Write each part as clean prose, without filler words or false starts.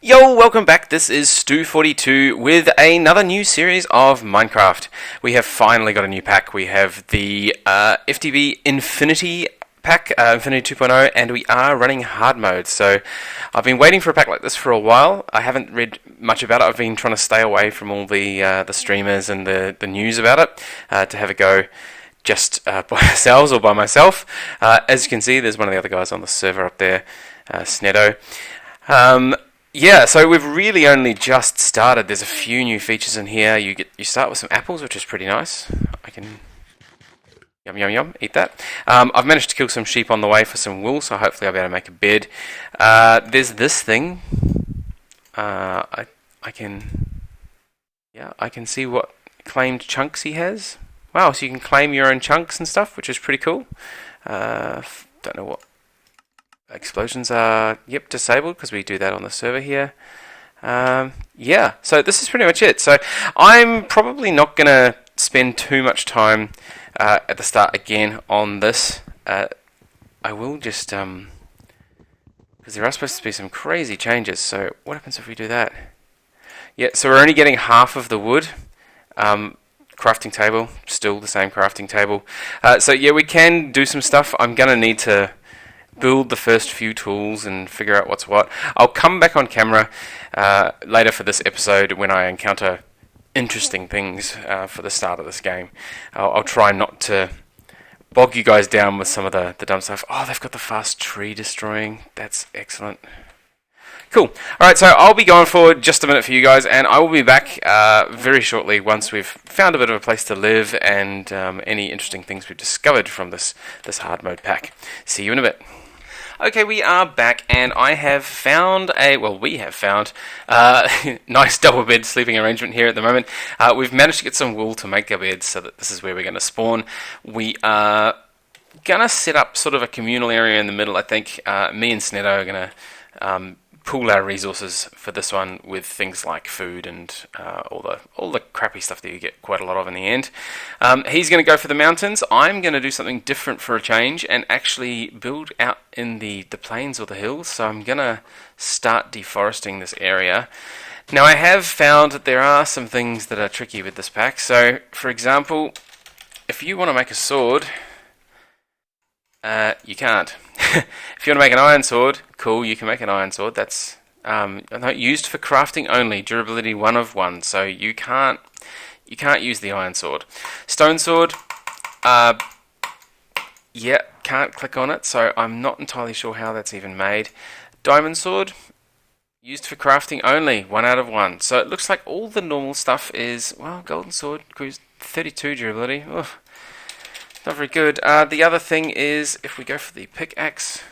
Yo, welcome back. This is Stu42 with another new series of Minecraft. We have finally got a new pack. We have the FTB Infinity pack, Infinity 2.0, and we are running hard mode. So I've been waiting for a pack like this for a while. I haven't read much about it. I've been trying to stay away from all the streamers and the news about it to have a go just by ourselves or by myself. As you can see, there's one of the other guys on the server up there, Snedo. Yeah, so we've really only just started. There's a few new features in here. You start with some apples, which is pretty nice. I can yum yum yum eat that. I've managed to kill some sheep on the way for some wool, so hopefully I'll be able to make a bed. There's this thing. I can see what claimed chunks he has. Wow, so you can claim your own chunks and stuff, which is pretty cool. Don't know what. Explosions are, disabled because we do that on the server here. Yeah, so this is pretty much it. So I'm probably not going to spend too much time at the start again on this. I will just, because there are supposed to be some crazy changes. So what happens if we do that? Yeah, so we're only getting half of the wood. Crafting table, still the same crafting table. So yeah, we can do some stuff. I'm going to need to build the first few tools and figure out what's what. I'll come back on camera later for this episode when I encounter interesting things for the start of this game. I'll try not to bog you guys down with some of the dumb stuff. Oh, they've got the fast tree destroying. That's excellent. Cool. Alright, so I'll be going for just a minute for you guys, and I will be back very shortly once we've found a bit of a place to live and any interesting things we've discovered from this hard mode pack. See you in a bit. Okay, we are back, and we have found nice double bed sleeping arrangement here at the moment. We've managed to get some wool to make our beds, so that this is where we're going to spawn. We are going to set up sort of a communal area in the middle, I think. Me and Snedo are going to pool our resources for this one with things like food and all the crappy stuff that you get quite a lot of in the end. He's going to go for the mountains. I'm going to do something different for a change and actually build out in the plains or the hills. So I'm going to start deforesting this area. Now I have found that there are some things that are tricky with this pack. So for example, if you want to make a sword, you can't. If you want to make an iron sword, cool, you can make an iron sword. That's used for crafting only, durability 1 of 1. So you can't use the iron sword. Stone sword, can't click on it. So I'm not entirely sure how that's even made. Diamond sword, used for crafting only, 1 out of 1. So it looks like all the normal stuff is, well, golden sword, 32 durability. Ugh. Not very good. The other thing is, if we go for the pickaxe,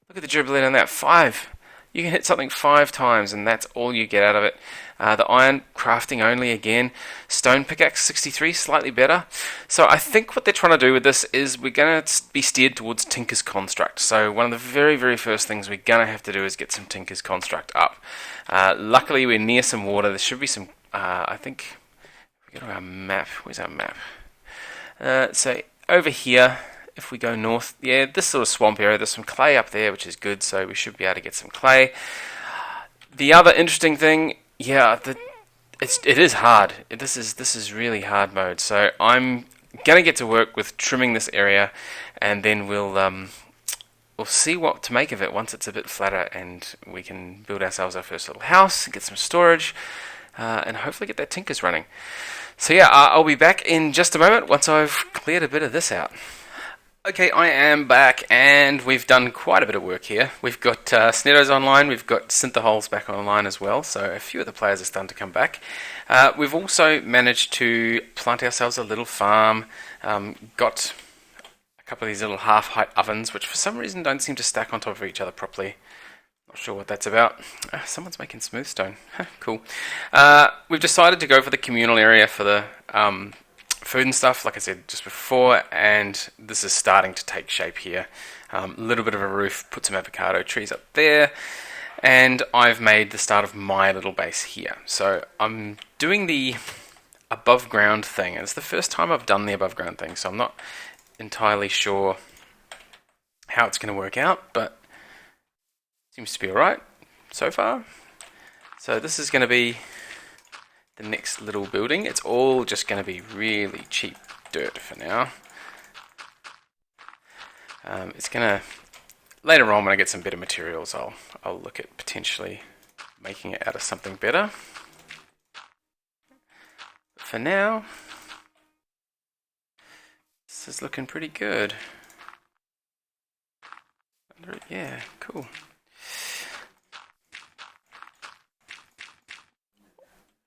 look at the durability on that, 5. You can hit something 5 times, and that's all you get out of it. The iron, crafting only again. Stone pickaxe, 63, slightly better. So I think what they're trying to do with this is we're going to be steered towards Tinker's Construct. So one of the very, very first things we're going to have to do is get some Tinker's Construct up. Luckily, we're near some water. There should be some, I think, if we go to our map. Where's our map? So over here, if we go north, yeah, this sort of swamp area, there's some clay up there, which is good, so we should be able to get some clay. The other interesting thing, yeah, it is hard. This is really hard mode, so I'm gonna get to work with trimming this area, and then we'll see what to make of it once it's a bit flatter, and we can build ourselves our first little house, get some storage, and hopefully get that Tinkers running. So yeah, I'll be back in just a moment once I've cleared a bit of this out. Okay, I am back, and we've done quite a bit of work here. We've got Snedo's online, we've got Synthoholes back online as well, so a few of the players are starting to come back. We've also managed to plant ourselves a little farm, got a couple of these little half-height ovens, which for some reason don't seem to stack on top of each other properly. Not sure what that's about. Someone's making smooth stone. Cool. We've decided to go for the communal area for the food and stuff, like I said just before, and this is starting to take shape here. A little bit of a roof, put some avocado trees up there, and I've made the start of my little base here. So I'm doing the above ground thing, and it's the first time I've done the above ground thing, so I'm not entirely sure how it's going to work out, but seems to be alright so far. So this is going to be the next little building. It's all just going to be really cheap dirt for now. It's going to, later on when I get some better materials, I'll look at potentially making it out of something better. But for now, this is looking pretty good. Yeah, cool.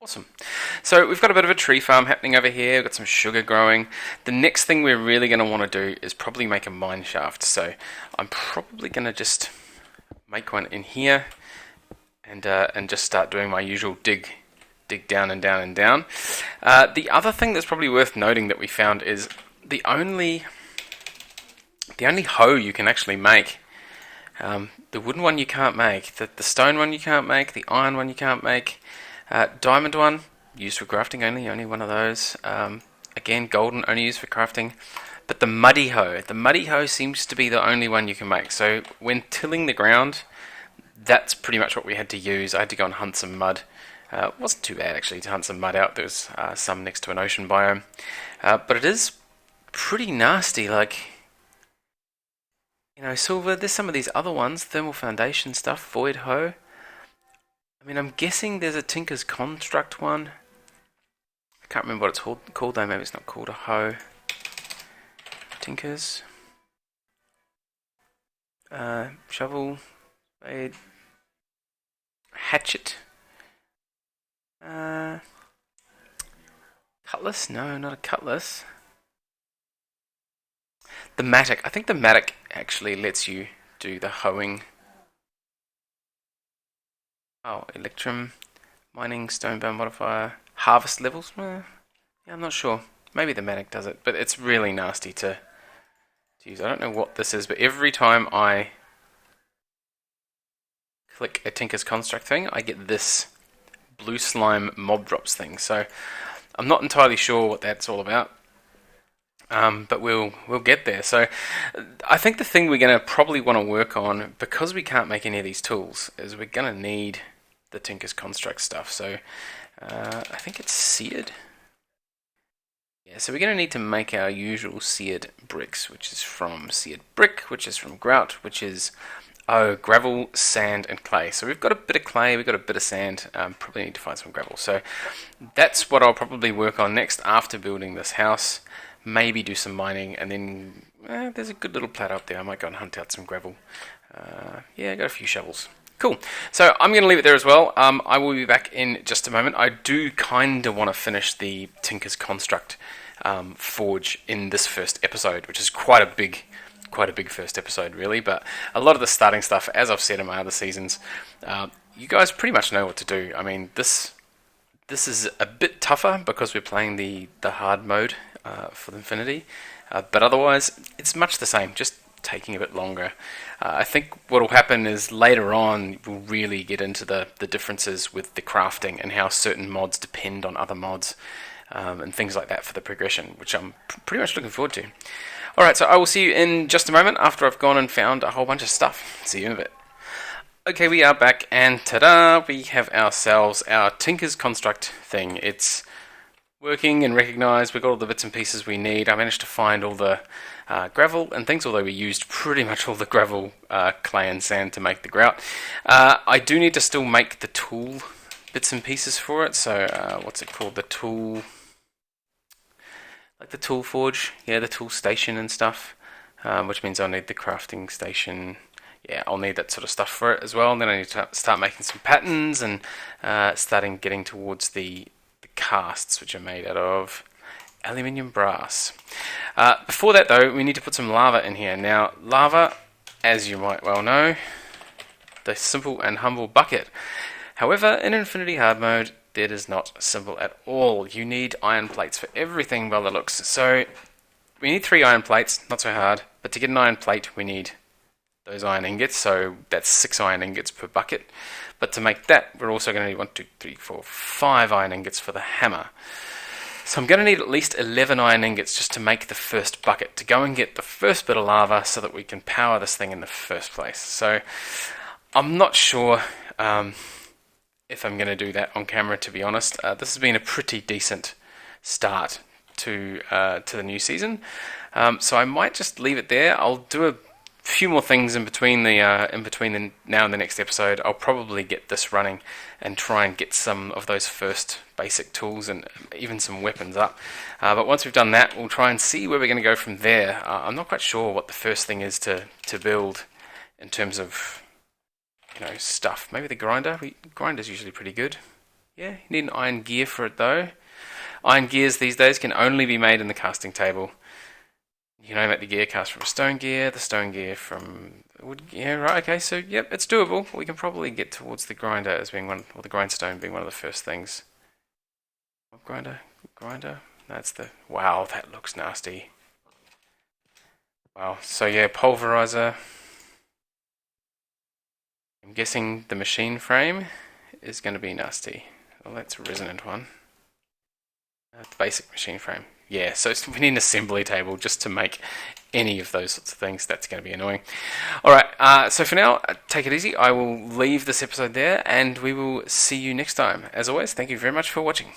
Awesome. So we've got a bit of a tree farm happening over here. We've got some sugar growing. The next thing we're really going to want to do is probably make a mine shaft. So I'm probably going to just make one in here and just start doing my usual dig down and down and down. The other thing that's probably worth noting that we found is the only hoe you can actually make. The wooden one you can't make. The stone one you can't make. The iron one you can't make. Diamond one, used for crafting only one of those. Again, golden, only used for crafting. But the muddy hoe seems to be the only one you can make. So when tilling the ground, that's pretty much what we had to use. I had to go and hunt some mud. It wasn't too bad actually to hunt some mud out. There was some next to an ocean biome. But it is pretty nasty, like, you know, silver. There's some of these other ones, thermal foundation stuff, void hoe. I mean, I'm guessing there's a Tinker's Construct one. I can't remember what it's called though. Maybe it's not called a hoe. Tinker's. Shovel. Spade. Hatchet. Cutlass? No, not a cutlass. The mattock. I think the mattock actually lets you do the hoeing. Oh, electrum, mining, stonebound modifier, harvest levels? Yeah, I'm not sure. Maybe the mattock does it, but it's really nasty to use. I don't know what this is, but every time I click a Tinker's Construct thing, I get this blue slime mob drops thing. So I'm not entirely sure what that's all about. But we'll get there. So I think the thing we're going to probably want to work on, because we can't make any of these tools, is we're going to need the Tinker's Construct stuff. So I think it's seared. Yeah, so we're going to need to make our usual seared bricks, which is from seared brick, which is from grout, which is gravel, sand, and clay. So we've got a bit of clay, we've got a bit of sand, probably need to find some gravel. So that's what I'll probably work on next after building this house. Maybe do some mining, and then there's a good little plateau up there. I might go and hunt out some gravel. Yeah, I got a few shovels. Cool. So I'm going to leave it there as well. I will be back in just a moment. I do kind of want to finish the Tinker's Construct forge in this first episode, which is quite a big first episode, really. But a lot of the starting stuff, as I've said in my other seasons, you guys pretty much know what to do. I mean, this is a bit tougher because we're playing the hard mode for the Infinity, but otherwise it's much the same, just taking a bit longer. I think what will happen is later on we'll really get into the differences with the crafting and how certain mods depend on other mods, and things like that for the progression, which I'm pretty much looking forward to. Alright, so I will see you in just a moment after I've gone and found a whole bunch of stuff. See you in a bit. Okay, we are back, and ta-da! We have ourselves our Tinker's Construct thing. It's working and recognised. We've got all the bits and pieces we need. I managed to find all the gravel and things, although we used pretty much all the gravel, clay and sand to make the grout. I do need to still make the tool bits and pieces for it, so what's it called? The tool... like the tool forge? Yeah, the tool station and stuff, which means I'll need the crafting station. Yeah, I'll need that sort of stuff for it as well. And then I need to start making some patterns and starting getting towards the casts, which are made out of aluminium brass. Before that though, we need to put some lava in here. Now, lava, as you might well know, the simple and humble bucket. However, in Infinity Hard Mode, that is not simple at all. You need iron plates for everything by the looks. So, we need 3 iron plates, not so hard, but to get an iron plate we need those iron ingots, so that's 6 iron ingots per bucket. But to make that, we're also going to need 1, 2, 3, 4, 5 iron ingots for the hammer. So I'm going to need at least 11 iron ingots just to make the first bucket, to go and get the first bit of lava so that we can power this thing in the first place. So I'm not sure if I'm going to do that on camera, to be honest. This has been a pretty decent start to the new season, so I might just leave it there. I'll do a few more things in between the now and the next episode. I'll probably get this running and try and get some of those first basic tools and even some weapons up. But once we've done that, we'll try and see where we're going to go from there. I'm not quite sure what the first thing is to build in terms of, you know, stuff. Maybe the grinder. Grinder's usually pretty good. Yeah, you need an iron gear for it though. Iron gears these days can only be made in the casting table. You can only make the gear cast from a stone gear, the stone gear from wood. Yeah, right. Okay, so yep, it's doable. We can probably get towards the grinder as being one, or the grindstone being one of the first things. Grinder. That's the. Wow, that looks nasty. Wow. So yeah, pulverizer. I'm guessing the machine frame is going to be nasty. Well, that's a resonant one. The basic machine frame. Yeah, so we need an assembly table just to make any of those sorts of things. That's going to be annoying. Alright, so for now, take it easy. I will leave this episode there, and we will see you next time. As always, thank you very much for watching.